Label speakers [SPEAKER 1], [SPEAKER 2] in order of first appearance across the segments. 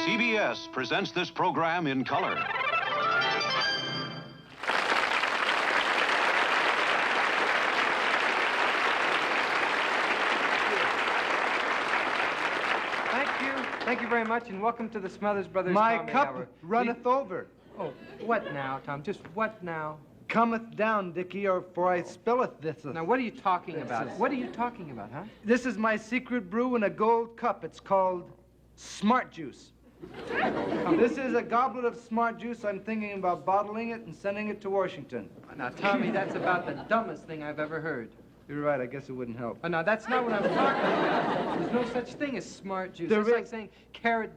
[SPEAKER 1] CBS presents this program in color.
[SPEAKER 2] Thank you very much, and welcome to the Smothers Brothers
[SPEAKER 3] My
[SPEAKER 2] Comedy
[SPEAKER 3] cup
[SPEAKER 2] Hour.
[SPEAKER 3] runneth over.
[SPEAKER 2] Oh, what now, Tom? Just what now?
[SPEAKER 3] Cometh down, Dickie, or for I spilleth this.
[SPEAKER 2] Now, what are you talking about? What are you talking about, huh?
[SPEAKER 3] This is my secret brew in a gold cup. It's called Smart Juice. This is a goblet of Smart Juice. I'm thinking about bottling it and sending it to Washington.
[SPEAKER 2] Now, Tommy, that's about the dumbest thing I've ever heard.
[SPEAKER 3] You're right. I guess it wouldn't help.
[SPEAKER 2] Oh, now, that's not what I'm talking about. There's no such thing as smart juice. It's like saying carrot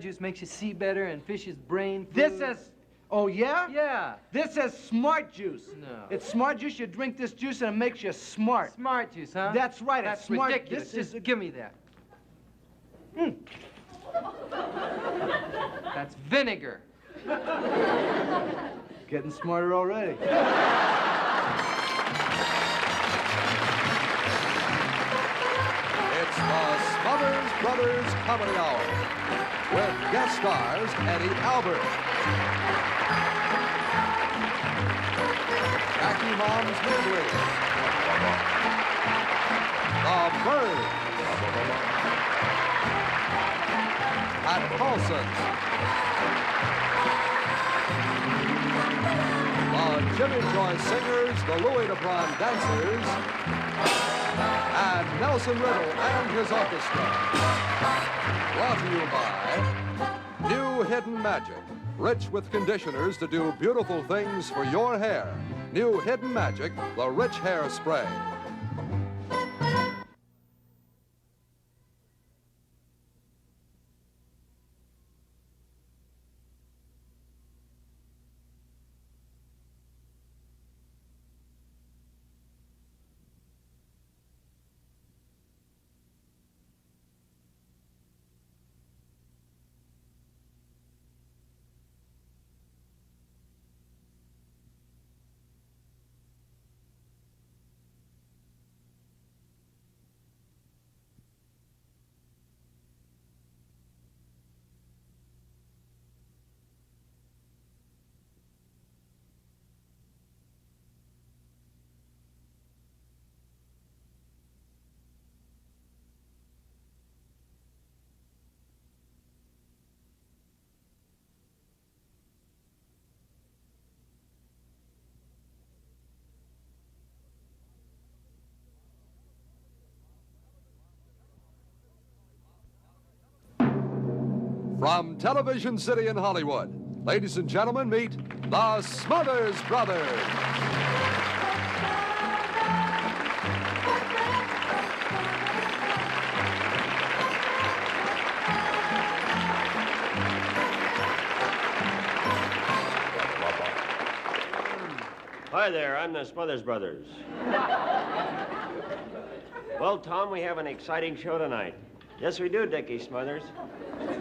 [SPEAKER 2] juice makes you see better and fish's brain food.
[SPEAKER 3] This is... Oh, yeah?
[SPEAKER 2] Yeah.
[SPEAKER 3] This is Smart Juice.
[SPEAKER 2] No.
[SPEAKER 3] It's Smart Juice. You drink this juice and it makes you smart.
[SPEAKER 2] Smart juice, huh?
[SPEAKER 3] That's right.
[SPEAKER 2] That's
[SPEAKER 3] it's smart.
[SPEAKER 2] ridiculous.
[SPEAKER 3] This is...
[SPEAKER 2] Give me that. That's vinegar.
[SPEAKER 3] Getting smarter already.
[SPEAKER 4] It's the Smothers Brothers Comedy Hour with guest stars Eddie Albert, Jackie Moms Mabley, The Byrds, and Paulsen, the Jimmy Joy Singers, the Louis DeBron Dancers, and Nelson Riddle and his orchestra. Brought to you by New Hidden Magic, rich with conditioners to do beautiful things for your hair. New Hidden Magic, the rich hair spray. From Television City in Hollywood, ladies and gentlemen, meet the Smothers Brothers.
[SPEAKER 5] Hi there, I'm the Smothers Brothers. Well, Tom, we have an exciting show tonight. Yes, we do, Dickie Smothers.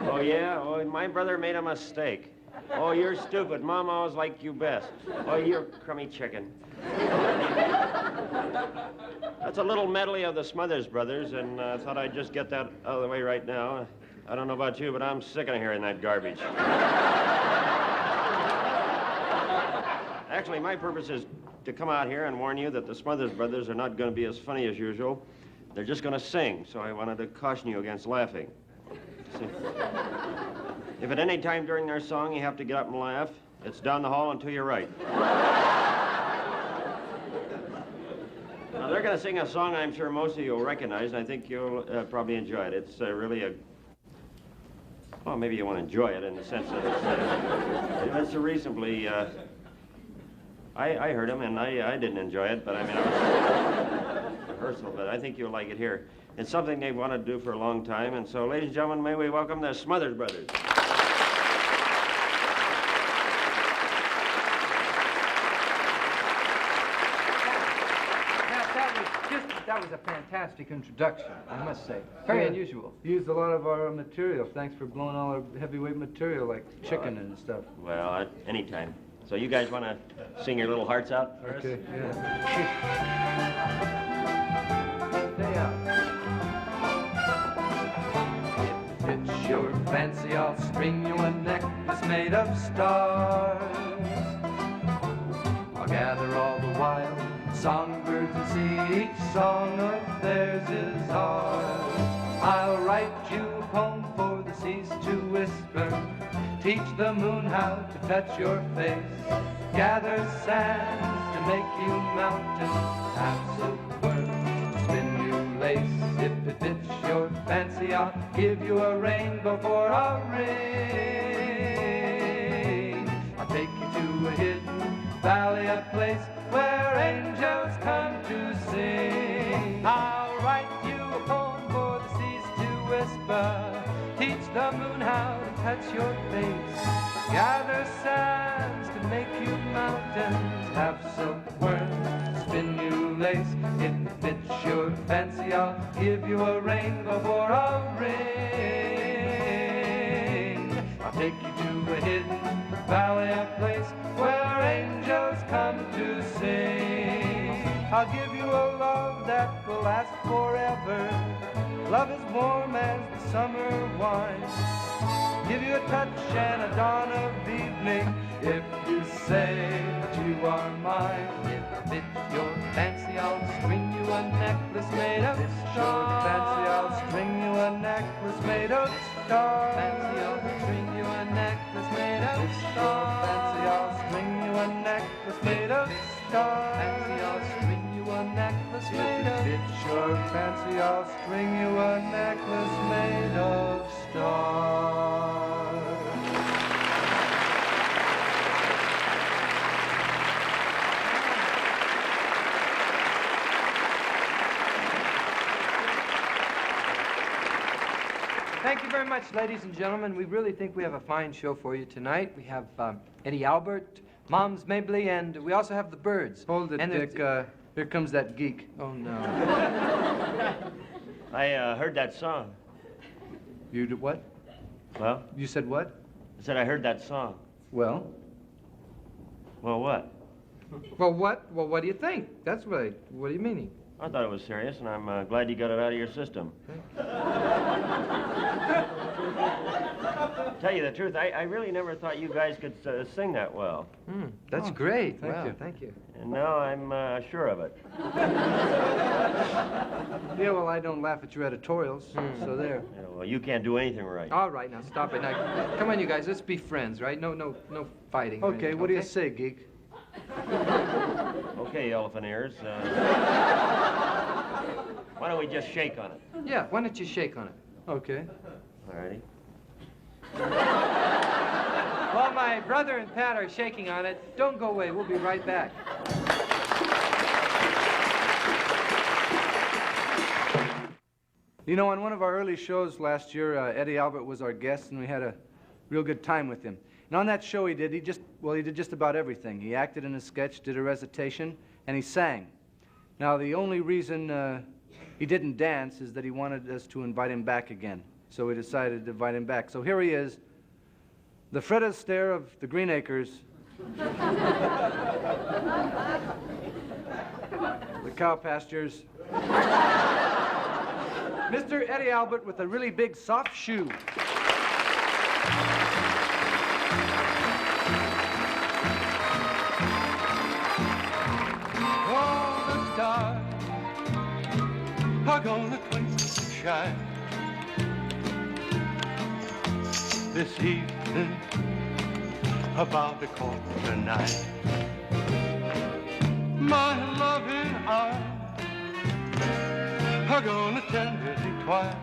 [SPEAKER 5] Oh, yeah? Oh, my brother made a mistake. Oh, you're stupid. Mom always liked you best. Oh, you're crummy chicken. That's a little medley of the Smothers Brothers, and I thought I'd just get that out of the way right now. I don't know about you, but I'm sick of hearing that garbage. Actually, my purpose is to come out here and warn you that the Smothers Brothers are not going to be as funny as usual. They're just going to sing, so I wanted to caution you against laughing. See? If at any time during their song you have to get up and laugh, it's down the hall and to your right. Now, they're going to sing a song I'm sure most of you will recognize, and I think you'll probably enjoy it. It's really a... Well, maybe you won't enjoy it in the sense that it's a reasonably... I heard him, and I didn't enjoy it, but I mean, I was rehearsal, but I think you'll like it here. It's something they've wanted to do for a long time, and so, ladies and gentlemen, may we welcome the Smothers Brothers.
[SPEAKER 2] That was a fantastic introduction, I must say. Very unusual.
[SPEAKER 3] Used a lot of our material. Thanks for blowing all our heavyweight material like chicken and stuff.
[SPEAKER 5] Well, anytime. So you guys want to sing your little hearts out for us?
[SPEAKER 3] Okay, yeah.
[SPEAKER 2] Stay out.
[SPEAKER 3] It's
[SPEAKER 2] your fancy, I'll string you a necklace made of stars. I'll gather all the wild songbirds and see each song of theirs is ours. I'll write you a poem for the seas to whisper, teach the moon how to touch your face, gather sands to make you mountains, have silkworms, spin you lace. If it fits your fancy, I'll give you a rainbow for a ring. I'll take you to a hidden valley, a place where angels come to sing. I'll write you a poem for the seas to whisper, teach the moon how to touch your face, gather sands to make you mountains, have silkworms, spin you lace. If it fits your fancy, I'll give you a rainbow for a ring. I'll take you to a hidden valley, a place where angels come to sing. I'll give you a love that will last forever, love as warm as the summer wine. Give you a touch and a dawn of evening if you say that you are mine. If it fits your fancy, I'll string you a necklace made of stars. Fancy, I'll string you a necklace made of stars. Fancy, I'll string you a necklace made of stars. Fancy, I'll string you a necklace made of stars. Fancy, I'll string you a necklace made of stars. If it fits your fancy, I'll string you a necklace made of stars. Thank you very much, ladies and gentlemen. We really think we have a fine show for you tonight. We have Eddie Albert, Mom's Mabley, and we also have the Byrds.
[SPEAKER 3] Hold it,
[SPEAKER 2] and
[SPEAKER 3] Dick. Here comes that geek.
[SPEAKER 2] Oh, no.
[SPEAKER 5] I heard that song.
[SPEAKER 3] You did what?
[SPEAKER 5] Well,
[SPEAKER 3] You said what?
[SPEAKER 5] I said I heard that song.
[SPEAKER 3] Well?
[SPEAKER 5] Well, what?
[SPEAKER 2] Well, what? Well, what do you think? That's what do you mean?
[SPEAKER 5] I thought it was serious, and I'm glad you got it out of your system. Tell you the truth, I really never thought you guys could sing that well.
[SPEAKER 2] That's great.
[SPEAKER 3] thank
[SPEAKER 2] Wow,
[SPEAKER 3] you.
[SPEAKER 2] Thank you.
[SPEAKER 5] And now I'm sure of it.
[SPEAKER 3] Yeah, well, I don't laugh at your editorials, so there.
[SPEAKER 5] Yeah, well, you can't do anything right.
[SPEAKER 2] All right, now stop it. Now, come on, you guys. Let's be friends, right? No fighting. or
[SPEAKER 3] Okay,
[SPEAKER 2] anything,
[SPEAKER 3] what do you say, geek?
[SPEAKER 5] Okay, elephant ears. Why don't we just shake on it?
[SPEAKER 2] Yeah. Why don't you shake on it?
[SPEAKER 3] Okay.
[SPEAKER 5] All righty.
[SPEAKER 2] While my brother and Pat are shaking on it, don't go away. We'll be right back.
[SPEAKER 3] You know, on one of our early shows last year, Eddie Albert was our guest, and we had a real good time with him. And on that show he did just about everything. He acted in a sketch, did a recitation, and he sang. Now, the only reason he didn't dance is that he wanted us to invite him back again. So we decided to invite him back. So here he is, the Fred Astaire of the Green Acres, the cow pastures, Mr. Eddie Albert with a really big soft shoe.
[SPEAKER 6] All the stars are gonna twinkle and shine this evening about the quarter night. My loving arms are gonna tenderly twine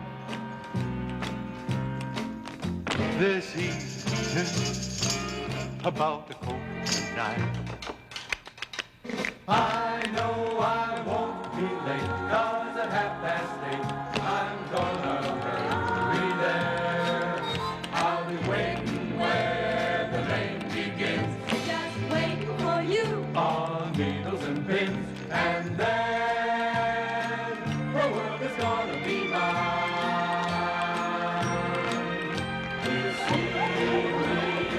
[SPEAKER 6] this evening about the quarter night. I know I won't be late, 'cause at 8:30 I'm gonna hurry there. I'll be waiting where the lane begins,
[SPEAKER 7] Just waiting for you.
[SPEAKER 6] on needles and pins, and then the world is gonna be mine. This evening.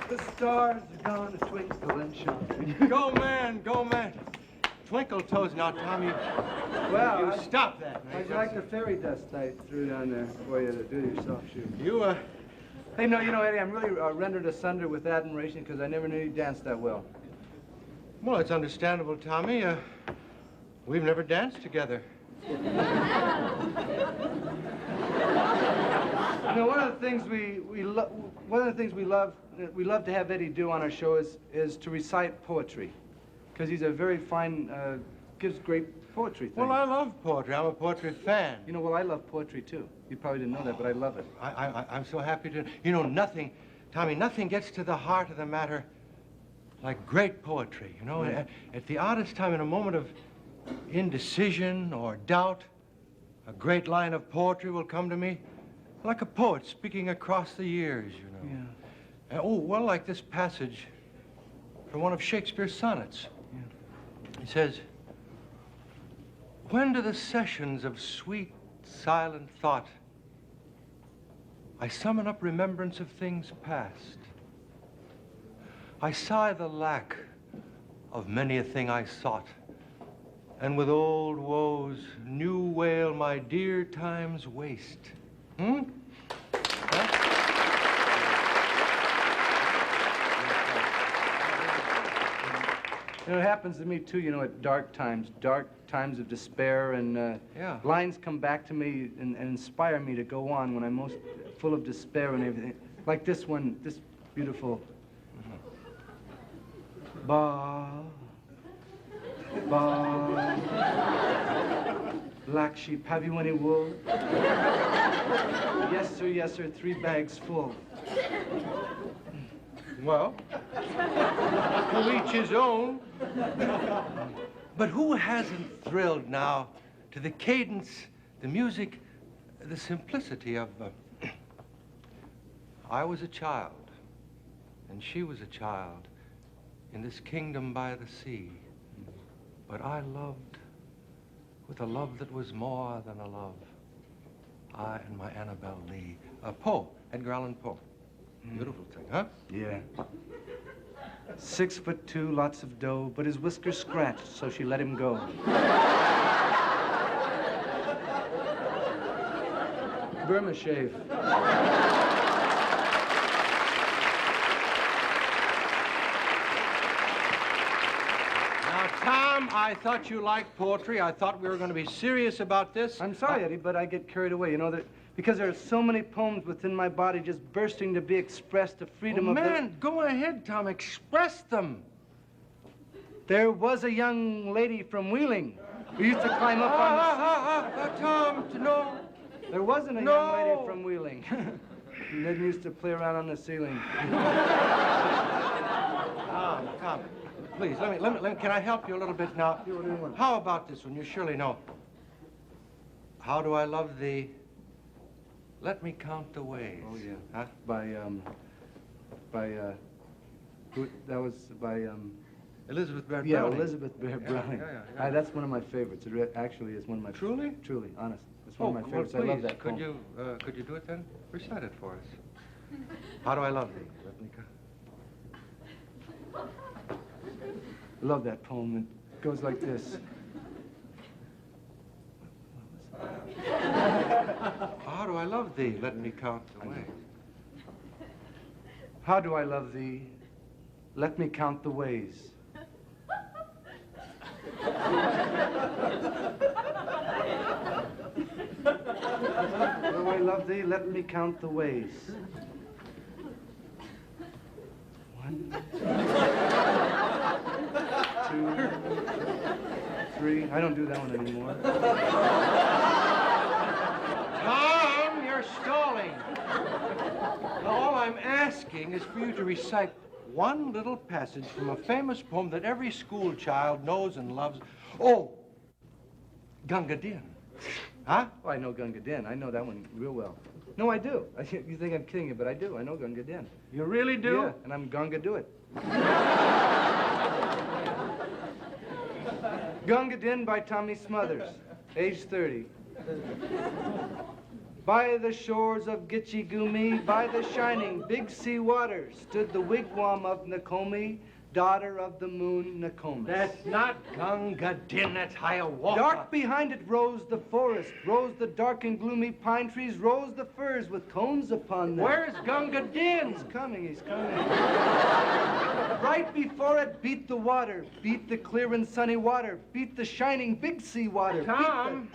[SPEAKER 3] The stars are gonna twinkle and shine.
[SPEAKER 6] Go, man, go, man. Twinkle toes now, Tommy.
[SPEAKER 3] Well,
[SPEAKER 6] You stop that.
[SPEAKER 3] how'd you like the fairy dust I threw down there for you to do your soft shoe?
[SPEAKER 6] You,
[SPEAKER 3] Hey, no, you know, Eddie, I'm really rendered asunder with admiration because I never knew you danced that well.
[SPEAKER 6] well, it's understandable, Tommy. We've never danced together.
[SPEAKER 3] You know, one of the things we love to have Eddie do on our show is to recite poetry, because he's a very fine, gives great poetry things.
[SPEAKER 6] Well, I love poetry. I'm a poetry fan.
[SPEAKER 3] You know, well, I love poetry too. You probably didn't know that, but I love it.
[SPEAKER 6] I'm so happy to. You know, nothing, Tommy, nothing gets to the heart of the matter like great poetry. You know, at the oddest time, in a moment of indecision or doubt, a great line of poetry will come to me, like a poet speaking across the years, you know.
[SPEAKER 3] Yeah.
[SPEAKER 6] Oh, well, like this passage from one of Shakespeare's sonnets.
[SPEAKER 3] Yeah.
[SPEAKER 6] He says, "When to the sessions of sweet, silent thought I summon up remembrance of things past, I sigh the lack of many a thing I sought, and with old woes new wail my dear time's waste." Hmm?
[SPEAKER 3] You know, it happens to me too, you know, at dark times of despair, and
[SPEAKER 6] Yeah.
[SPEAKER 3] lines come back to me and inspire me to go on when I'm most full of despair and everything. Like this one, this beautiful. Ba, ba, black sheep, have you any wool? Yes, sir, 3 bags full.
[SPEAKER 6] Well, to each his own. But who hasn't thrilled now to the cadence, the music, the simplicity of... I was a child, and she was a child, in this kingdom by the sea. But I loved with a love that was more than a love. I and my Annabelle Lee. Poe, Edgar Allan Poe. Beautiful thing, huh?
[SPEAKER 3] Yeah. 6'2", lots of dough, but his whiskers scratched, so she let him go. Burma shave.
[SPEAKER 6] Now, Tom, I thought you liked poetry. I thought we were going to be serious about this.
[SPEAKER 3] I'm sorry, Eddie, but I get carried away. You know, because there are so many poems within my body just bursting to be expressed, the freedom of
[SPEAKER 6] man, go ahead, Tom. Express them.
[SPEAKER 3] There was a young lady from Wheeling who used to climb up on
[SPEAKER 6] Tom, no.
[SPEAKER 3] There wasn't a young lady from Wheeling. And then used to play around on the ceiling.
[SPEAKER 6] Tom, please, let me, can I help you a little bit now?
[SPEAKER 3] Yeah, what do you want?
[SPEAKER 6] How about this one? You surely know. How do I love thee? Let me count the ways.
[SPEAKER 3] Oh, yeah.
[SPEAKER 6] Huh?
[SPEAKER 3] That was by,
[SPEAKER 6] Elizabeth Barrett
[SPEAKER 3] yeah,
[SPEAKER 6] Browning.
[SPEAKER 3] Elizabeth Barrett Browning.
[SPEAKER 6] Yeah.
[SPEAKER 3] That's one of my favorites. It actually is one of my...
[SPEAKER 6] Truly?
[SPEAKER 3] Truly, honest. It's one of my favorites.
[SPEAKER 6] Well, please,
[SPEAKER 3] I love that poem.
[SPEAKER 6] Could you do it then? Recite it for us. How do I love thee? Let me count.
[SPEAKER 3] I love that poem. It goes like this.
[SPEAKER 6] How do I love thee? Let me count the ways.
[SPEAKER 3] How do I love thee? Let me count the ways. How do I love thee? Let me count the ways. 1, 2, 3. I don't do that one anymore.
[SPEAKER 6] Tom, you're stalling. Now, all I'm asking is for you to recite one little passage from a famous poem that every school child knows and loves. Oh, Gunga Din. Huh?
[SPEAKER 3] Oh, I know Gunga Din. I know that one real well. No, I do. You think I'm kidding you, but I do. I know Gunga Din.
[SPEAKER 6] You really do?
[SPEAKER 3] Yeah, and I'm Gunga do it. Gunga Din by Tommy Smothers, age 30. By the shores of Gitche-Gumee, by the shining Big Sea water, stood the wigwam of Nakomi, daughter of the moon Nakomis.
[SPEAKER 8] That's not Gunga Din, that's Hiawatha.
[SPEAKER 3] Dark behind it rose the forest, rose the dark and gloomy pine trees, rose the firs with cones upon them.
[SPEAKER 8] Where's Gunga Din?
[SPEAKER 3] He's coming, he's coming. Right before it beat the water, beat the clear and sunny water, beat the shining Big Sea water.
[SPEAKER 8] Tom.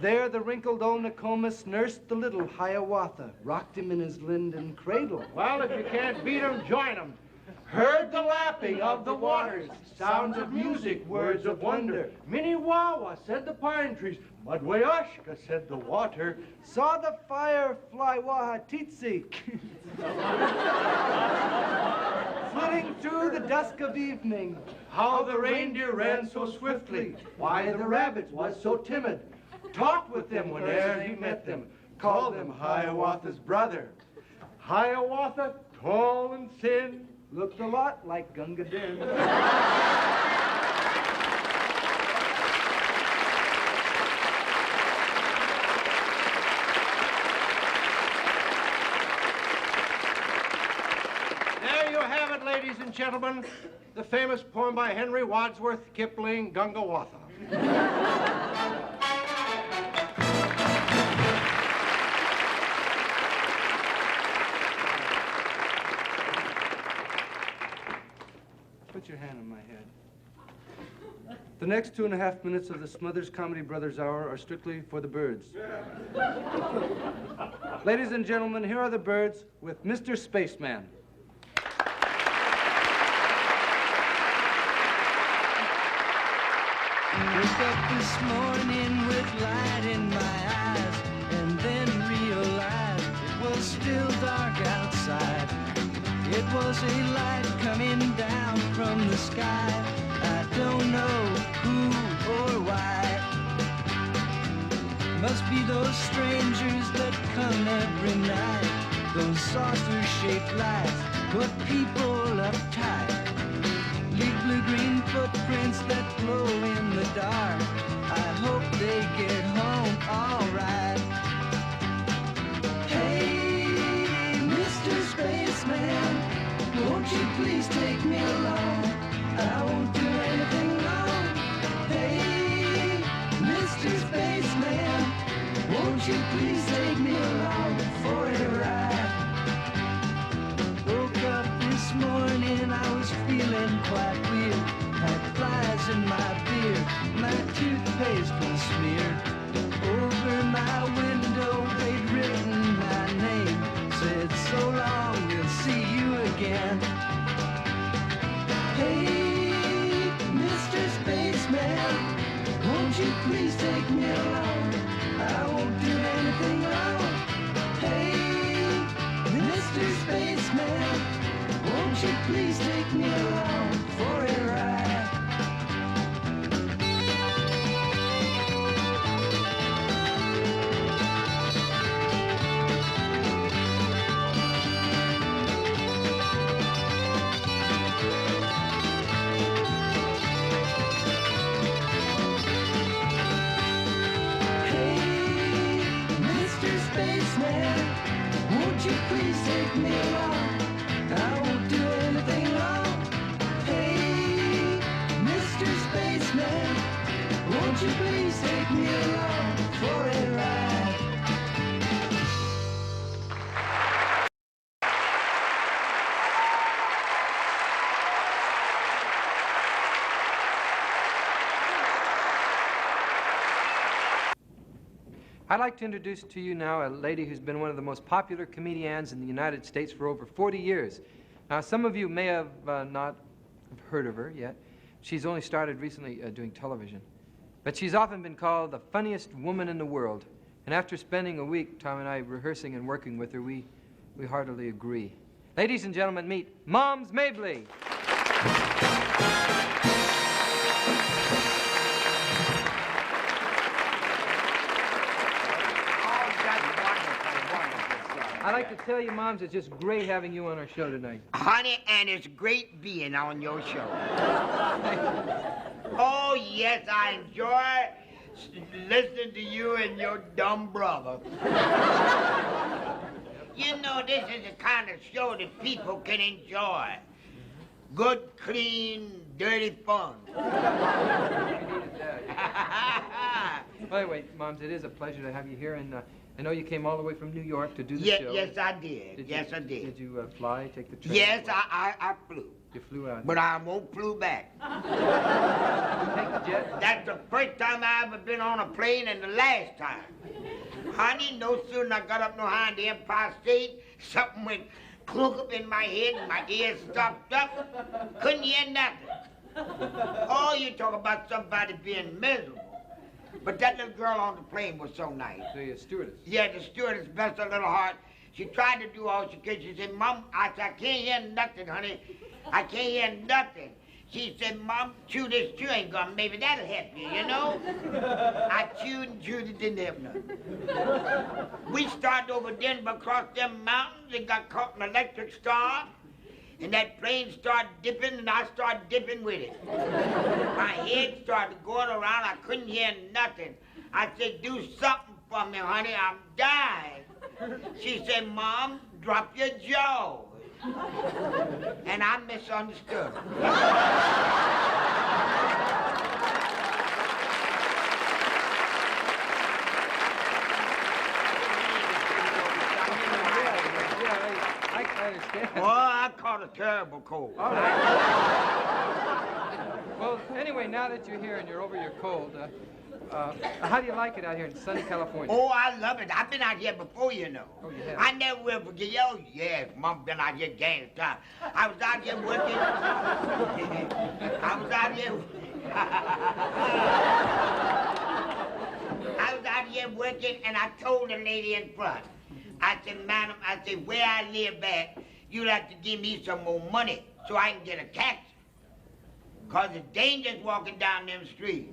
[SPEAKER 3] There the wrinkled old Nokomis nursed the little Hiawatha, rocked him in his linden cradle.
[SPEAKER 8] Well, if you can't beat 'em, join 'em. Heard the lapping of the waters, sounds of music, words of wonder. Minnewawa, said the pine trees. Mudwayashka, said the water.
[SPEAKER 3] Saw the fire fly Wahatitsi, flitting through the dusk of evening.
[SPEAKER 8] How the reindeer ran so swiftly, why the rabbit was so timid. Talked with them whene'er he met them, called them Hiawatha's brother. Hiawatha, tall and thin,
[SPEAKER 3] Looked a lot like Gunga Din.
[SPEAKER 8] There you have it, ladies and gentlemen. The famous poem by Henry Wadsworth Kipling, Gungawatha.
[SPEAKER 3] Put your hand on my head. The next 2.5 minutes of the Smothers Comedy Brothers Hour are strictly for the Byrds. Ladies and gentlemen, here are the Byrds with Mr. Spaceman.
[SPEAKER 9] Woke up this morning with light in my eyes, and then realized it was still dark outside. It was a light coming down from the sky. I don't know who or why. Must be those strangers that come every night. Those saucer-shaped lights put people uptight. Leave blue-green footprints that glow in the dark. I hope they get home all right. Hey, Mr. Spaceman, won't you please take me along? I won't do anything wrong. Hey, Mr. Spaceman, won't you please take me along for a ride? Woke up this morning, I was feeling quite weird. Had flies in my beard, my toothpaste was smeared. Over my window, they'd written my name. Said, so long, we'll see you again. Hey, Mr. Spaceman, won't you please take me along? I won't do anything wrong. Hey, Mr. Spaceman, won't you please take me along for a ride? Hey, Mr. Spaceman, won't you please take me along? I won't do anything wrong. Hey, Mr. Spaceman, won't you please take me along for a ride?
[SPEAKER 3] I'd like to introduce to you now a lady who's been one of the most popular comedians in the United States for over 40 years. Now, some of you may have not heard of her yet. She's only started recently doing television. But she's often been called the funniest woman in the world. And after spending a week, Tom and I, rehearsing and working with her, we heartily agree. Ladies and gentlemen, meet Moms Mabley. I'd like to tell you, Moms, it's just great having you on our show tonight.
[SPEAKER 10] Honey, and it's great being on your show. Oh, yes, I enjoy listening to you and your dumb brother. You know, this is the kind of show that people can enjoy. Good, clean, dirty fun.
[SPEAKER 3] By the way, Moms, it is a pleasure to have you here, and I know you came all the way from New York to do the show.
[SPEAKER 10] Yes, I did. Yes, I did.
[SPEAKER 3] Did you fly, take the train?
[SPEAKER 10] Yes, I flew.
[SPEAKER 3] You flew out.
[SPEAKER 10] But I won't flew back.
[SPEAKER 3] Take the jet?
[SPEAKER 10] That's the first time I ever been on a plane and the last time. Honey, no sooner I got up no high in the Empire State, something went clunk up in my head and my ears stopped up. Couldn't hear nothing. Oh, you talk about somebody being miserable. But that little girl on the plane was so nice.
[SPEAKER 3] The stewardess?
[SPEAKER 10] Yeah, the stewardess, bless her little heart. She tried to do all she could. She said, Mom, I said, I can't hear nothing, honey. I can't hear nothing. She said, Mom, chew this chewing gum. Maybe that'll help you, you know? I chewed and chewed. It didn't help nothing. We started over Denver across them mountains and got caught in an electric storm. And that plane started dipping, and I started dipping with it. My head started going around. I couldn't hear nothing. I said, do something for me, honey. I'm dying. She said, Mom, drop your jaw. And I misunderstood her.
[SPEAKER 3] I understand.
[SPEAKER 10] Oh, I caught a terrible cold.
[SPEAKER 3] All right. Well, anyway, now that you're here and you're over your cold, how do you like it out here in sunny California?
[SPEAKER 10] Oh, I love it. I've been out here before, you know.
[SPEAKER 3] Oh, you have?
[SPEAKER 10] I never will forget. Oh, yes, Mom been out here gang time. I was out here working. I was out here. I was out here working, and I told the lady in front. I said, madam, I said, where I live at, you'll have to give me some more money so I can get a taxi. Because it's dangerous walking down them streets.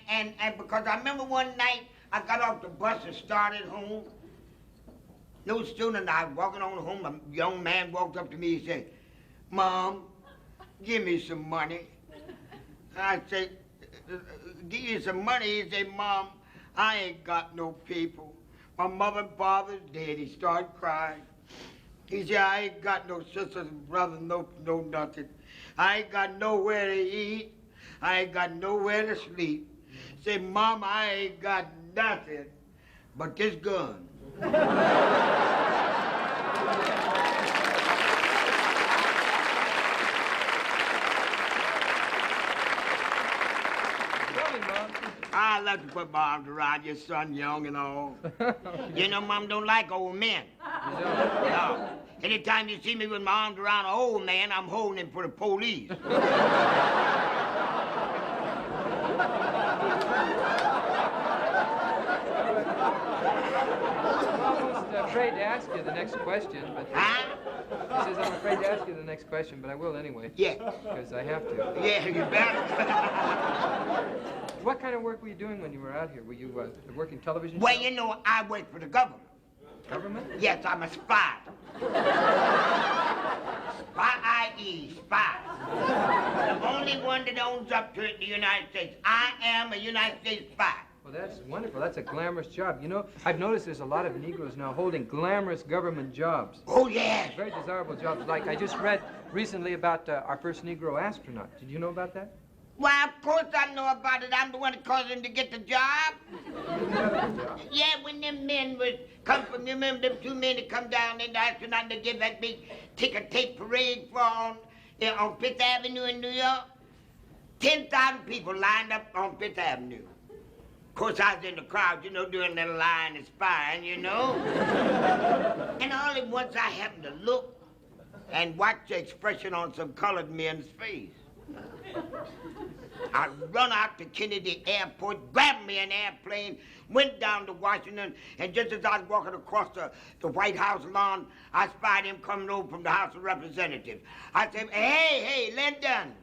[SPEAKER 10] And because I remember one night I got off the bus and started home. No sooner than I was walking on home, a young man walked up to me and said, Mom, give me some money. I said, give you some money? He said, Mom, I ain't got no people. My mother and father's dead. He started crying. He said, I ain't got no sisters and brothers, no nothing. I ain't got nowhere to eat. I ain't got nowhere to sleep. Say, Mom, I ain't got nothing but this gun. I like to put my arms around your son, young and all. You know, Mom don't like old men.
[SPEAKER 3] You don't?
[SPEAKER 10] No. Anytime you see me with my arms around an old man, I'm holding him for the police.
[SPEAKER 3] I'm almost afraid to ask you the next question, but...
[SPEAKER 10] Huh?
[SPEAKER 3] He says, I'm afraid to ask you the next question, but I will anyway.
[SPEAKER 10] Yeah.
[SPEAKER 3] Because I have to.
[SPEAKER 10] Yeah, you better.
[SPEAKER 3] What kind of work were you doing when you were out here? Were you working television?
[SPEAKER 10] Well,
[SPEAKER 3] shows?
[SPEAKER 10] you know, I work for the government.
[SPEAKER 3] Government?
[SPEAKER 10] Yes, I'm a spy. Spy. The only one that owns up to it in the United States. I am a United States spy.
[SPEAKER 3] Well, that's wonderful. That's a glamorous job. You know, I've noticed there's a lot of Negroes now holding glamorous government jobs.
[SPEAKER 10] Oh, yes.
[SPEAKER 3] Very desirable jobs. Like, I just read recently about our first Negro astronaut. Did you know about that?
[SPEAKER 10] Why, of course I know about it. I'm the one that caused him to get the job. Yeah, when them men was come from, you remember them two men that come down in the astronaut to give that big ticker tape parade for on Fifth Avenue in New York? 10,000 people lined up on Fifth Avenue. Of course, I was in the crowd, you know, doing that line and spying, you know. And all at once I happened to look and watch the expression on some colored men's face. I run out to Kennedy Airport, grabbed me an airplane, went down to Washington, and just as I was walking across the White House lawn, I spied him coming over from the House of Representatives. I said, hey, Lyndon.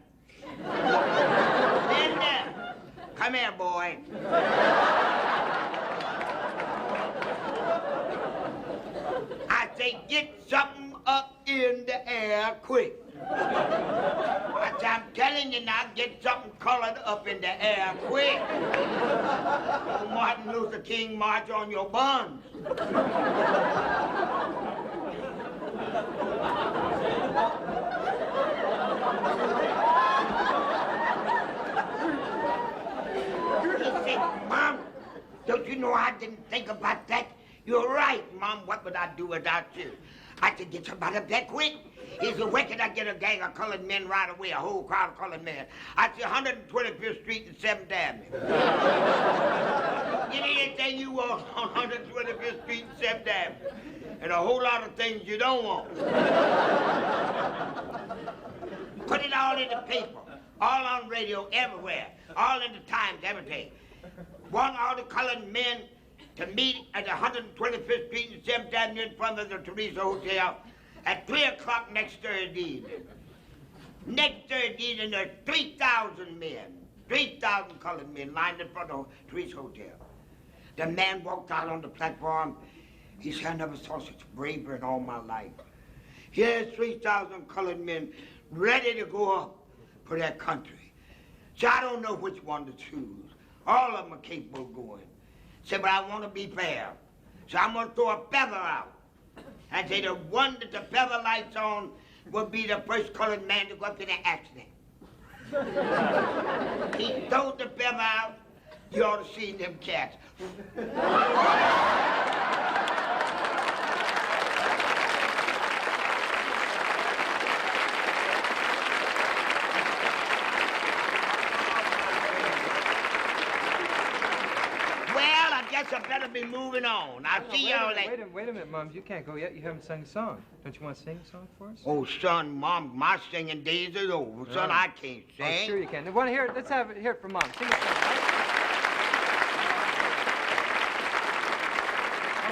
[SPEAKER 10] Lyndon, come here, boy. I say, get something up in the air quick. I'm telling you now, get something colored up in the air quick. Oh, Martin Luther King march on your buns. He said, Mom, don't you know I didn't think about that? You're right, Mom. What would I do without you? I could get somebody up that quick. Is it wicked I get a gang of colored men right away, a whole crowd of colored men? I see 125th Street and 7th Avenue. Get anything you want on 125th Street and 7th Avenue. And a whole lot of things you don't want. Put it all in the paper, all on radio, everywhere, all in the Times, every day. Want all the colored men to meet at 125th Street and 7th Avenue in front of the Teresa Hotel at 3 o'clock next Thursday evening. Next Thursday evening, there's 3,000 men, 3,000 colored men lined in front of the Teresa Hotel. The man walked out on the platform. He said, I never saw such bravery in all my life. Here's 3,000 colored men ready to go up for their country. So I don't know which one to choose. All of them are capable of going. Said, but I want to be fair. So I'm going to throw a feather out. And say the one that the feather lights on will be the first colored man to go up in an accident. He throws the feather out, you ought to see them cats. I better be moving on. I'll see y'all later.
[SPEAKER 11] Wait a minute, Mom. You can't go yet. You haven't sung a song. Don't you want to sing a song for us?
[SPEAKER 10] Oh, son, Mom, my singing days is over. Son, I can't sing.
[SPEAKER 11] Oh, sure you can. Want to hear it? Let's hear it from Mom. Sing a song, right?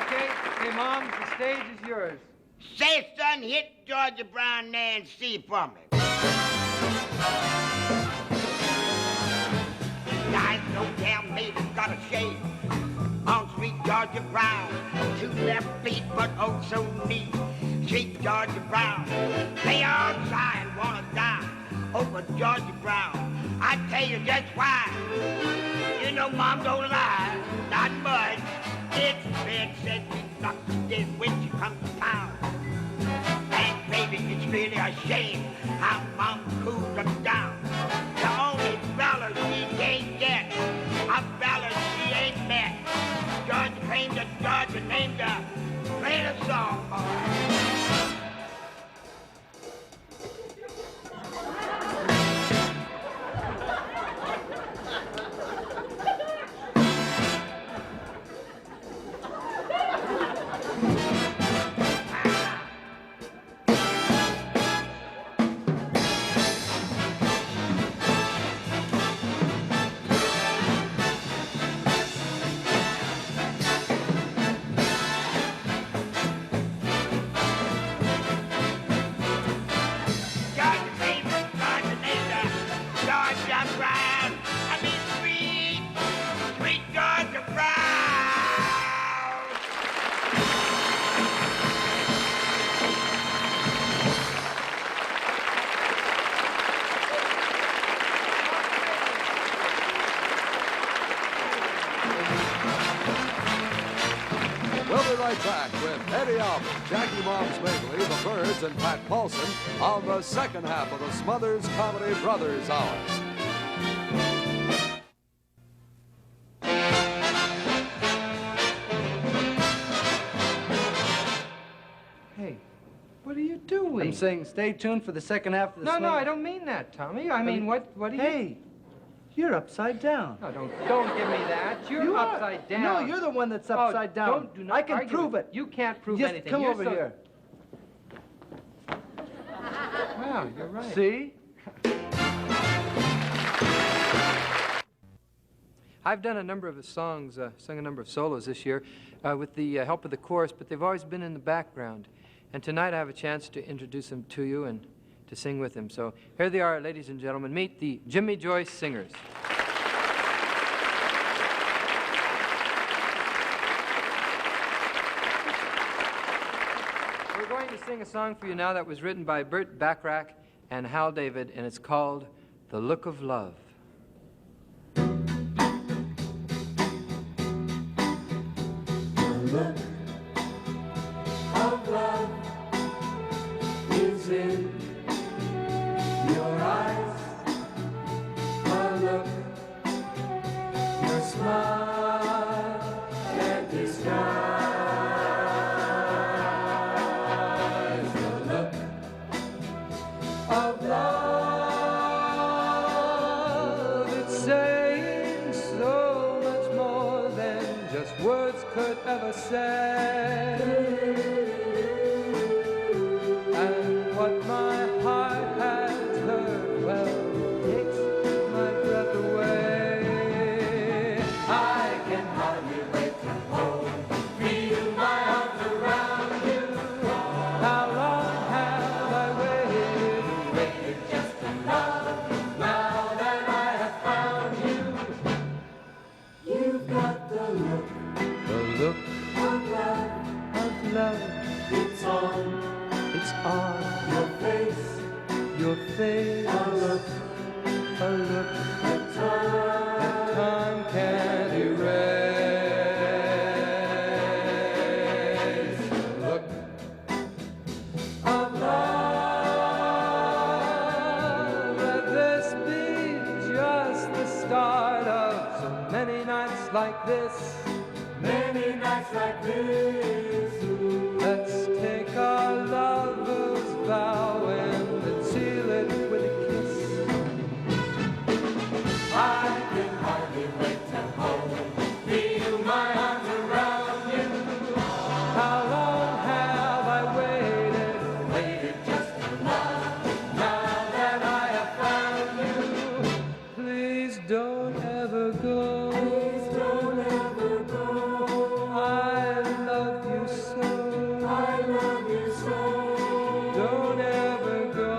[SPEAKER 11] Okay, Mom, the stage is yours.
[SPEAKER 10] Say, son, hit Georgia Brown Nancy for me. Guys, no damn maid's got a shave. On sweet Georgia Brown, 2 left feet, but oh so neat. Sweet Georgia Brown, they all sigh and wanna die over Georgia Brown. I tell you just why. You know Mom don't lie, not much. It's been said she sucks this when she comes to town. And baby, it's really a shame how Mom cools them down. The only fella she can't get, a fella she ain't met. Georgia claimed that Georgia named her, play the song, boy.
[SPEAKER 4] Right back with Eddie Albert, Jackie Moms Mabley, The Byrds, and Pat Paulsen on the second half of the Smothers Comedy Brothers Hour.
[SPEAKER 11] Hey, what are you doing?
[SPEAKER 3] I'm saying stay tuned for the second half of the
[SPEAKER 11] No, I don't mean that, Tommy. I mean, what are you...
[SPEAKER 3] Hey, you're upside down.
[SPEAKER 11] No, don't give me that. You're upside down.
[SPEAKER 3] No, you're the one that's upside down.
[SPEAKER 11] Do not
[SPEAKER 3] I can
[SPEAKER 11] argue.
[SPEAKER 3] prove it.
[SPEAKER 11] You can't prove
[SPEAKER 3] Just
[SPEAKER 11] anything.
[SPEAKER 3] come
[SPEAKER 11] You're
[SPEAKER 3] over
[SPEAKER 11] so...
[SPEAKER 3] here.
[SPEAKER 11] Wow, you're right.
[SPEAKER 3] See?
[SPEAKER 11] I've done a number of songs, sung a number of solos this year with the help of the chorus, but they've always been in the background. And tonight I have a chance to introduce them to you and to sing with them. So here they are, ladies and gentlemen. Meet the Jimmy Joyce Singers. We're going to sing a song for you now that was written by Burt Bacharach and Hal David, and it's called The Look of Love.
[SPEAKER 6] The look of love is in your eyes. The look, your smile can't disguise. The look of love,
[SPEAKER 11] It's saying so much more than just words could ever say. And what my heart has heard, well, takes my breath away.
[SPEAKER 6] I can hardly wait to hold, feel my arms around you.
[SPEAKER 11] How long have I waited?
[SPEAKER 6] Waited just enough, now that I have found you. You've got the look
[SPEAKER 11] The look
[SPEAKER 6] of love,
[SPEAKER 11] of love,
[SPEAKER 6] it's on
[SPEAKER 11] it's on
[SPEAKER 6] your face.
[SPEAKER 11] your face.
[SPEAKER 6] A look
[SPEAKER 11] A look
[SPEAKER 6] that time
[SPEAKER 11] time can't erase.
[SPEAKER 6] The look of love.
[SPEAKER 11] Let this be just the start of so many nights like this.
[SPEAKER 6] Many nights like this.
[SPEAKER 11] Let's take our lover's vow and let's seal it with a kiss.
[SPEAKER 6] I can hardly wait to hold, feel my arms around you.
[SPEAKER 11] How long have I waited?
[SPEAKER 6] Waited just enough, now that I have found you.
[SPEAKER 11] Please don't ever go.
[SPEAKER 6] Please don't ever go.
[SPEAKER 11] I love you so.
[SPEAKER 6] I love you so.
[SPEAKER 11] Don't ever go.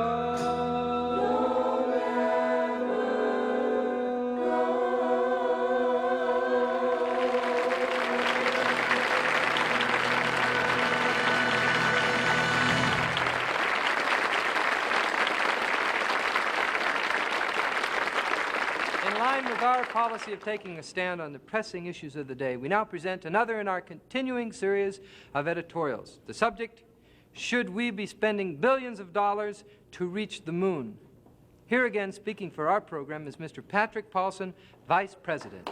[SPEAKER 11] In line with our policy of taking a stand on the pressing issues of the day, we now present another in our continuing series of editorials. The subject, should we be spending billions of dollars to reach the moon? Here again, speaking for our program, is Mr. Patrick Paulsen, Vice President.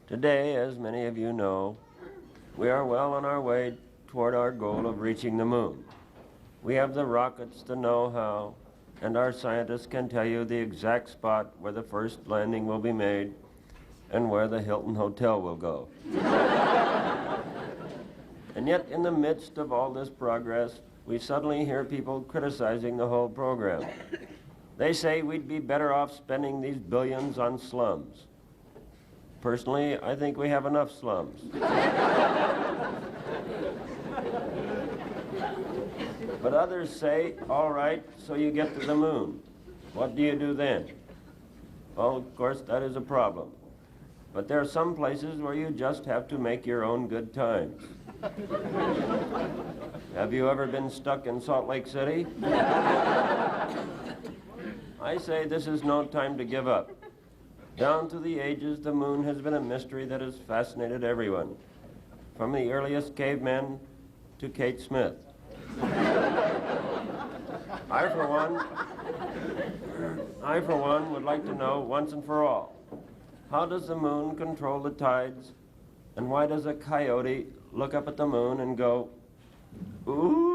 [SPEAKER 5] Today, as many of you know, we are well on our way toward our goal of reaching the moon. We have the rockets, the know-how, and our scientists can tell you the exact spot where the first landing will be made and where the Hilton Hotel will go. And yet, in the midst of all this progress, we suddenly hear people criticizing the whole program. They say we'd be better off spending these billions on slums. Personally, I think we have enough slums. But others say, all right, so you get to the moon. What do you do then? Well, of course, that is a problem. But there are some places where you just have to make your own good times. Have you ever been stuck in Salt Lake City? I say this is no time to give up. Down through the ages, the moon has been a mystery that has fascinated everyone, from the earliest cavemen to Kate Smith. I, for one, would like to know once and for all, how does the moon control the tides, and why does a coyote look up at the moon and go, ooh?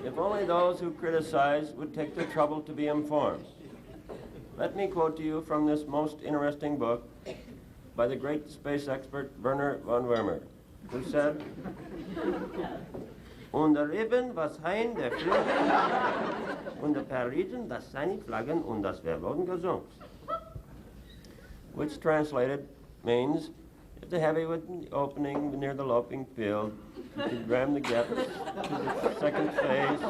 [SPEAKER 5] If only those who criticize would take the trouble to be informed. Let me quote to you from this most interesting book by the great space expert Werner von Wurmer, who said, "Unter Rippen was hein der Flügel, und der Parisen das seine Flaggen und das Verboten gesungen." Which translated means, if the heavy was in the opening near the loping field, you could ram the gaps to the second phase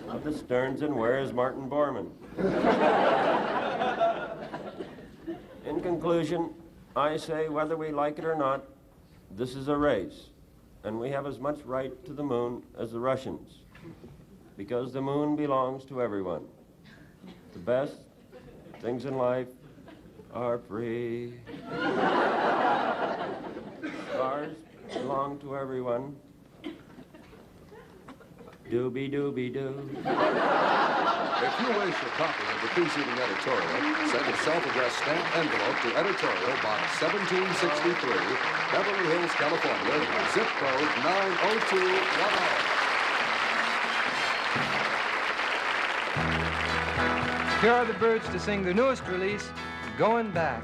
[SPEAKER 5] of the Stearns, and where's Martin Bormann? In conclusion, I say whether we like it or not, this is a race, and we have as much right to the moon as the Russians, because the moon belongs to everyone. The best things in life are free. Stars belong to everyone. Doobie-doobie-doo.
[SPEAKER 4] If you wish a copy of the preceding editorial, send a self-addressed stamped envelope to Editorial Box 1763, Beverly Hills, California, zip code 90210.
[SPEAKER 11] Here are the Byrds to sing their newest release, Going Back.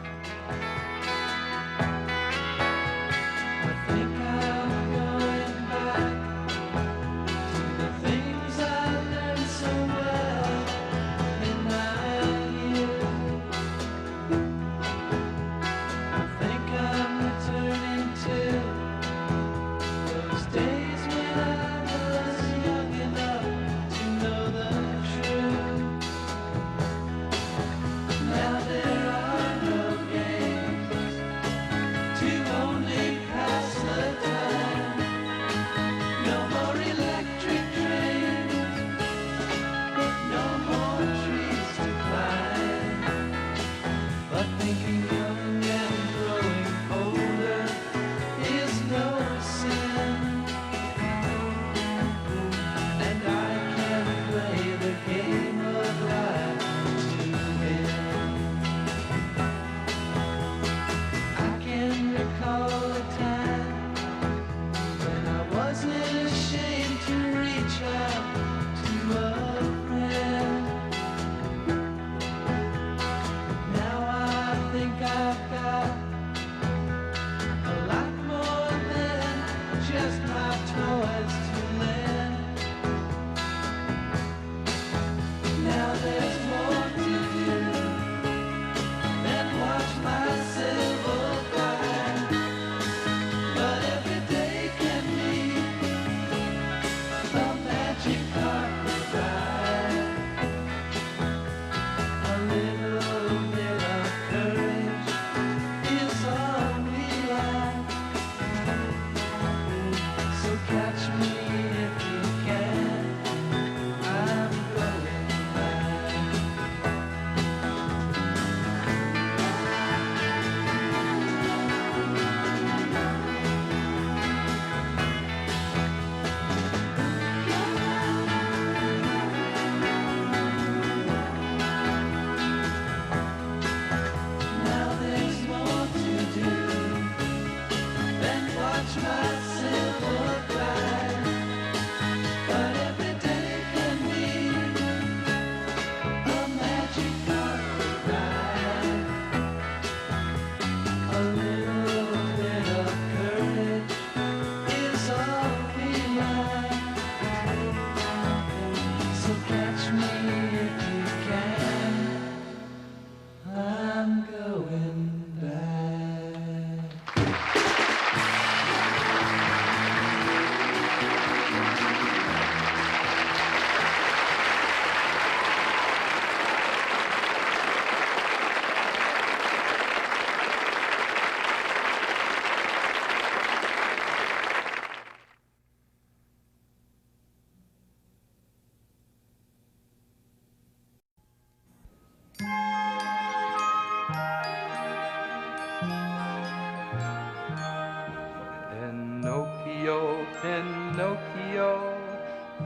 [SPEAKER 2] Pinocchio, Pinocchio,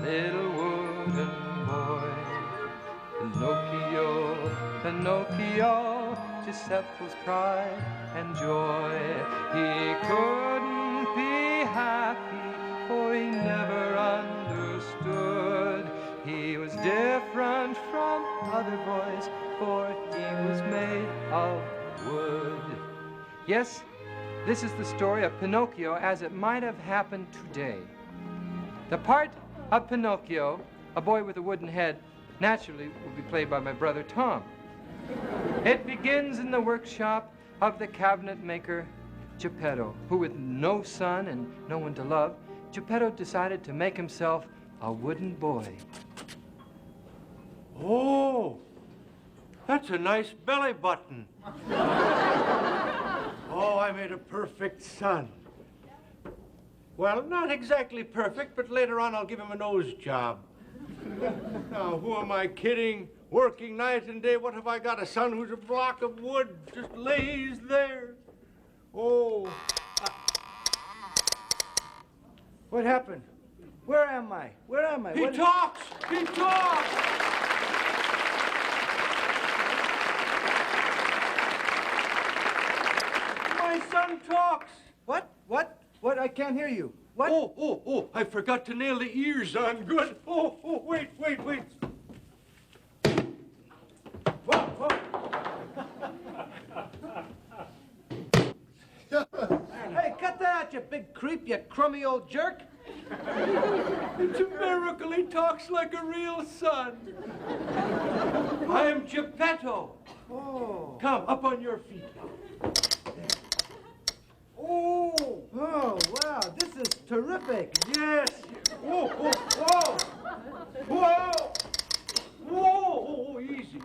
[SPEAKER 2] little wooden boy. Pinocchio, Pinocchio, Giuseppe's pride and joy. He couldn't be happy, for he never understood. He was different from other boys, for he was made of wood. Yes, this is the story of Pinocchio as it might have happened today. The part of Pinocchio, a boy with a wooden head, naturally will be played by my brother Tom. It begins in the workshop of the cabinet maker Geppetto, who with no son and no one to love, Geppetto decided to make himself a wooden boy.
[SPEAKER 8] Oh, that's a nice belly button. Oh, I made a perfect son. Well, not exactly perfect, but later on I'll give him a nose job. Now, who am I kidding? Working night and day. What have I got? A son who's a block of wood, just lays there. Oh.
[SPEAKER 3] What happened? Where am I? Where am I?
[SPEAKER 8] He talks! He talks! My son talks!
[SPEAKER 3] What? What? What? I can't hear you. What?
[SPEAKER 8] Oh, I forgot to nail the ears on good. Oh, wait. Whoa.
[SPEAKER 3] Hey, cut that out, you big creep, you crummy old jerk.
[SPEAKER 8] It's a miracle he talks like a real son. I am Geppetto.
[SPEAKER 3] Oh.
[SPEAKER 8] Come, up on your feet now.
[SPEAKER 3] Oh, wow, this is terrific.
[SPEAKER 8] Yes. Whoa. Oh, easy.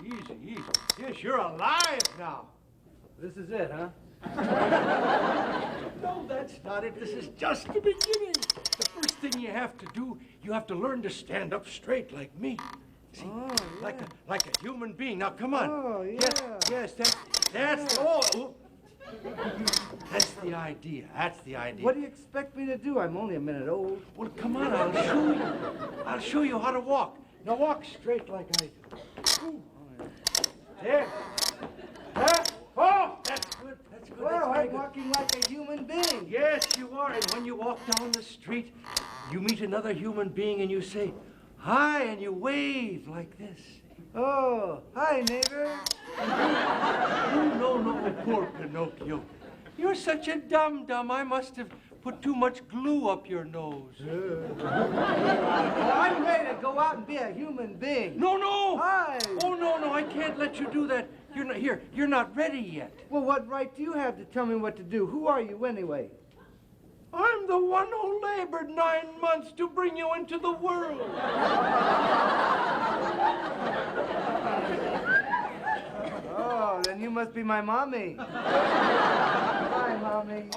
[SPEAKER 8] Yes, you're alive now.
[SPEAKER 3] This is it, huh?
[SPEAKER 8] No, that's not it. This is just the beginning. The first thing you have to do, you have to learn to stand up straight like me. See, like a human being. Now, come on.
[SPEAKER 3] Oh, yeah.
[SPEAKER 8] Yes, that's the idea.
[SPEAKER 3] What do you expect me to do? I'm only a minute old.
[SPEAKER 8] Well, come on, I'll show you how to walk. Now, walk straight like I do. Ooh. There. Huh? Oh, that's good.
[SPEAKER 3] Wow, I'm walking like a human being.
[SPEAKER 8] Yes, you are. And when you walk down the street, you meet another human being and you say, hi, and you wave like this.
[SPEAKER 3] Oh, hi, neighbor.
[SPEAKER 8] Oh, no, poor Pinocchio. You're such a dum-dum. I must have put too much glue up your nose.
[SPEAKER 3] Well, I'm ready to go out and be a human being.
[SPEAKER 8] No.
[SPEAKER 3] Hi.
[SPEAKER 8] Oh, no, I can't let you do that. You're not ready yet.
[SPEAKER 3] Well, what right do you have to tell me what to do? Who are you, anyway?
[SPEAKER 8] I'm the one who labored 9 months to bring you into the world.
[SPEAKER 3] Oh, then you must be my mommy. Hi, mommy.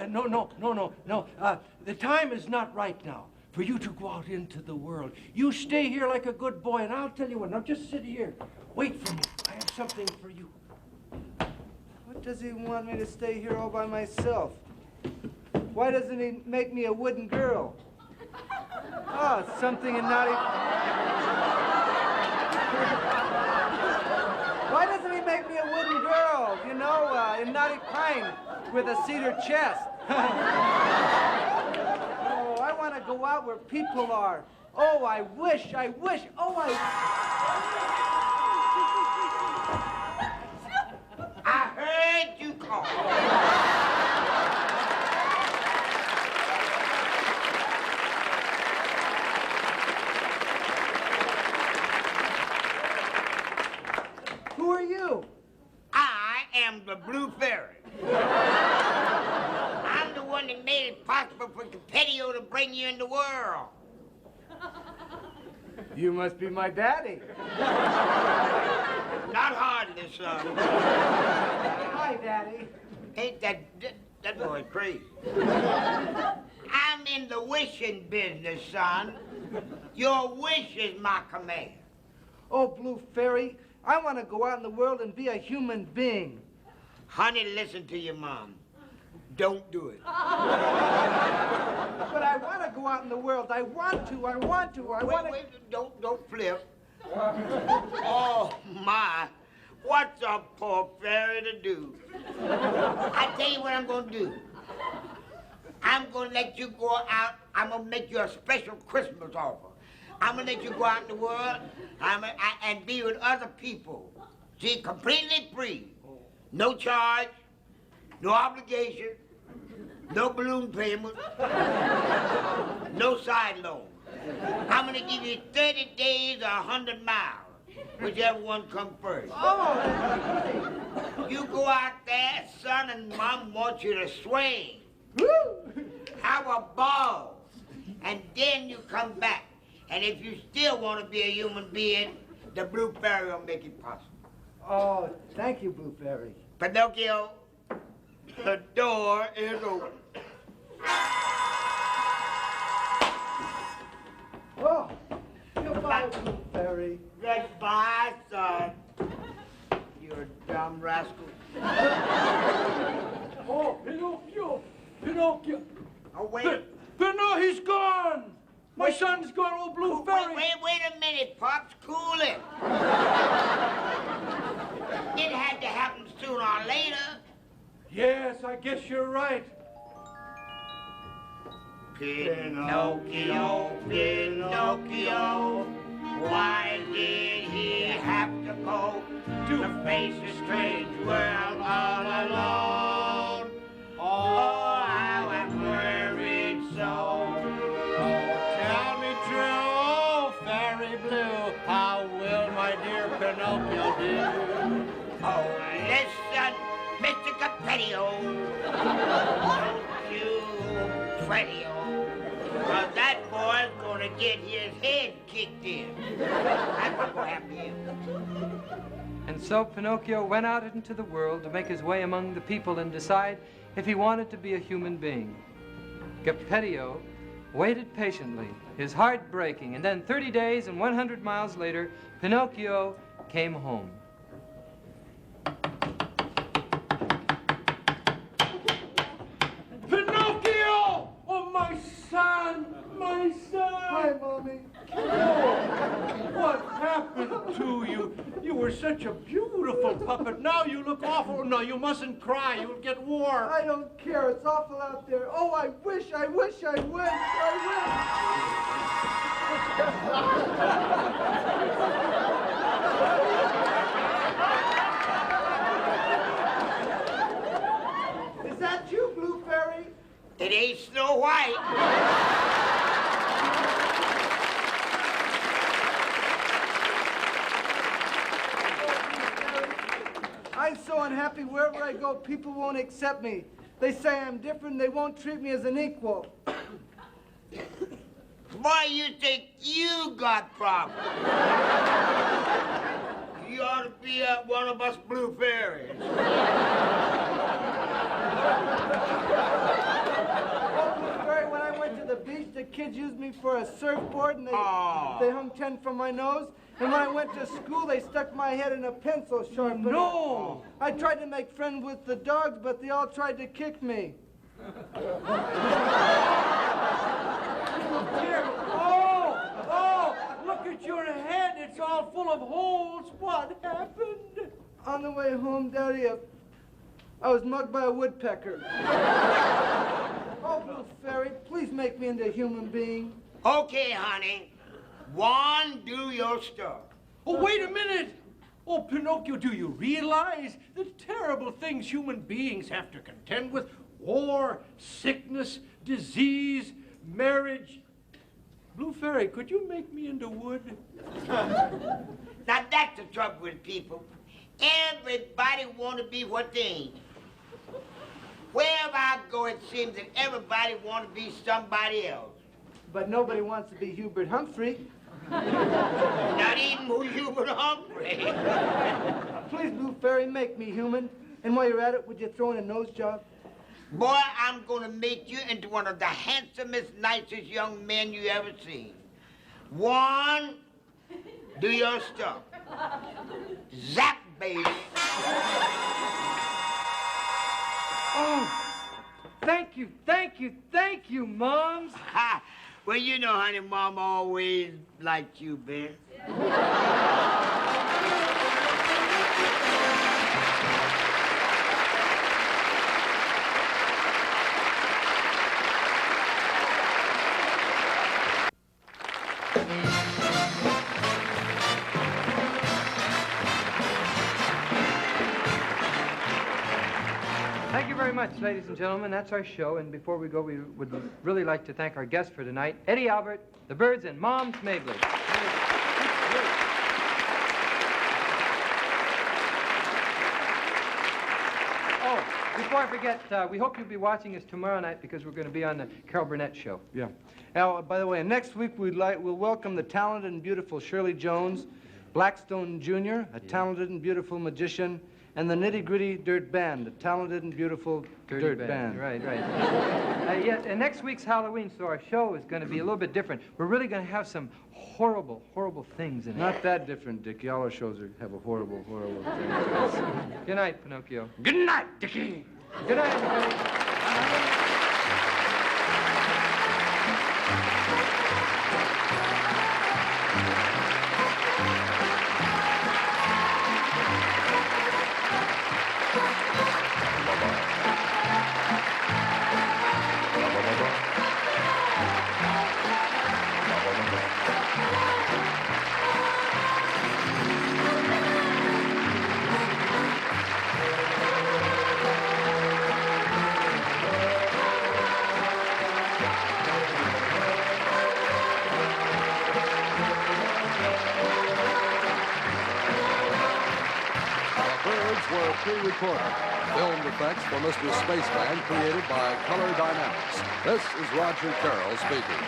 [SPEAKER 8] No. The time is not right now for you to go out into the world. You stay here like a good boy, and I'll tell you what. Now, just sit here. Wait for me. I have something for you.
[SPEAKER 3] What does he want me to stay here all by myself? Why doesn't he make me a wooden girl? Oh, it's something in naughty... Why doesn't he make me a wooden girl? You know, in naughty pine with a cedar chest. Oh, I want to go out where people are. Oh, I wish. Oh,
[SPEAKER 10] I heard you call.
[SPEAKER 3] Who are you?
[SPEAKER 10] I am the Blue Fairy. I'm the one that made it possible for Geppetto to bring you in the world.
[SPEAKER 3] You must be my daddy.
[SPEAKER 10] Not hardly, son.
[SPEAKER 3] Hi, Daddy.
[SPEAKER 10] Ain't that boy crazy? I'm in the wishing business, son. Your wish is my command.
[SPEAKER 3] Oh, Blue Fairy, I want to go out in the world and be a human being.
[SPEAKER 10] Honey, listen to your mom. Don't do it.
[SPEAKER 3] But I want to go out in the world. I want to.
[SPEAKER 10] Wait, don't flip. Oh, my. What's a poor fairy to do? I tell you what I'm going to do. I'm going to let you go out. I'm going to make you a special Christmas offer. I'm going to let you go out in the world and be with other people. See, completely free. No charge, no obligation, no balloon payment, no side loan. I'm going to give you 30 days or 100 miles, whichever one comes first.
[SPEAKER 3] Oh,
[SPEAKER 10] You go out there, son, and Mom wants you to swing.
[SPEAKER 3] woo!
[SPEAKER 10] Have a ball. And then you come back. And if you still want to be a human being, The Blue Fairy will make it possible.
[SPEAKER 3] Oh, thank you, Blue Fairy.
[SPEAKER 10] Pinocchio, the door is open.
[SPEAKER 3] Oh, goodbye, Blue Fairy.
[SPEAKER 10] Goodbye, son. You dumb rascal.
[SPEAKER 8] Oh, Pinocchio! Pinocchio!
[SPEAKER 10] Oh, wait.
[SPEAKER 8] No, he's gone! My son's gone, oh, Blue Fairy!
[SPEAKER 10] Wait a minute, Pops. Cool it. It had to happen sooner or later.
[SPEAKER 8] Yes, I guess you're right.
[SPEAKER 10] Pinocchio, Pinocchio, why did he have to go to face a strange world all alone? Oh, how I'm worried so.
[SPEAKER 8] Tell me true, oh, Fairy Blue, how will my dear Pinocchio do?
[SPEAKER 10] Oh, listen, Mr. Capetio, don't you fretio, 'cause that boy's gonna get his head kicked in. That's what's gonna happen to him.
[SPEAKER 11] And so Pinocchio went out into the world to make his way among the people and decide if he wanted to be a human being. Geppetto waited patiently, his heart breaking, and then 30 days and 100 miles later, Pinocchio came home.
[SPEAKER 8] Pinocchio! Oh, my son! My son!
[SPEAKER 3] Hi, Mommy.
[SPEAKER 8] What happened to you? You were such a beautiful puppet. Now you look awful. No, you mustn't cry. You'll get warm.
[SPEAKER 3] I don't care. It's awful out there. Oh, I wish, I wish, I wish, I wish. Is that you, Blue Fairy?
[SPEAKER 10] It ain't Snow White.
[SPEAKER 3] I'm so unhappy wherever I go, people won't accept me. They say I'm different, they won't treat me as an equal.
[SPEAKER 10] Boy, you think you got problems. You ought to be one of us Blue Fairies.
[SPEAKER 3] Oh, Blue Fairy, when I went to the beach, the kids used me for a surfboard and they hung 10 from my nose. And when I went to school, they stuck my head in a pencil sharpener.
[SPEAKER 8] No!
[SPEAKER 3] I tried to make friends with the dogs, but they all tried to kick me.
[SPEAKER 8] Oh, look at your head. It's all full of holes. What happened?
[SPEAKER 3] On the way home, Daddy, I was mugged by a woodpecker. Oh, Blue Fairy, please make me into a human being.
[SPEAKER 10] Okay, honey. One, do your stuff.
[SPEAKER 8] Oh, wait a minute. Oh, Pinocchio, do you realize the terrible things human beings have to contend with? War, sickness, disease, marriage. Blue Fairy, could you make me into wood?
[SPEAKER 10] Now, that's the trouble with people. Everybody want to be what they ain't. Wherever I go, it seems that everybody want to be somebody else.
[SPEAKER 3] But nobody wants to be Hubert Humphrey.
[SPEAKER 10] Not even Hubert Humphrey.
[SPEAKER 3] Please, Blue Fairy, make me human. And while you're at it, would you throw in a nose job?
[SPEAKER 10] Boy, I'm going to make you into one of the handsomest, nicest young men you ever seen. One, do your stuff. Zap, baby.
[SPEAKER 11] Oh, thank you, Moms.
[SPEAKER 10] Ha! Well, you know, honey, Mama always liked you, Ben.
[SPEAKER 11] Thank you very much, ladies and gentlemen. That's our show. And before we go, we would really like to thank our guests for tonight, Eddie Albert, the Byrds, and Moms Mabley. Oh, before I forget, we hope you'll be watching us tomorrow night because we're going to be on the Carol Burnett Show.
[SPEAKER 3] Yeah. Now, by the way, next week we'll welcome the talented and beautiful Shirley Jones Blackstone Jr., a talented and beautiful magician, and the Nitty Gritty Dirt Band, a talented and beautiful dirt band.
[SPEAKER 11] Right, right. And next week's Halloween, so our show is going to be a little bit different. We're really going to have some horrible, horrible things in it.
[SPEAKER 3] Not that different, Dickie. All our shows have a horrible, horrible thing.
[SPEAKER 11] Good night, Pinocchio.
[SPEAKER 8] Good night, Dickie.
[SPEAKER 11] Good night, everybody.
[SPEAKER 4] Were pre-recorded. Filmed effects for Mr. Spaceman created by Color Dynamics. This is Roger Carroll speaking.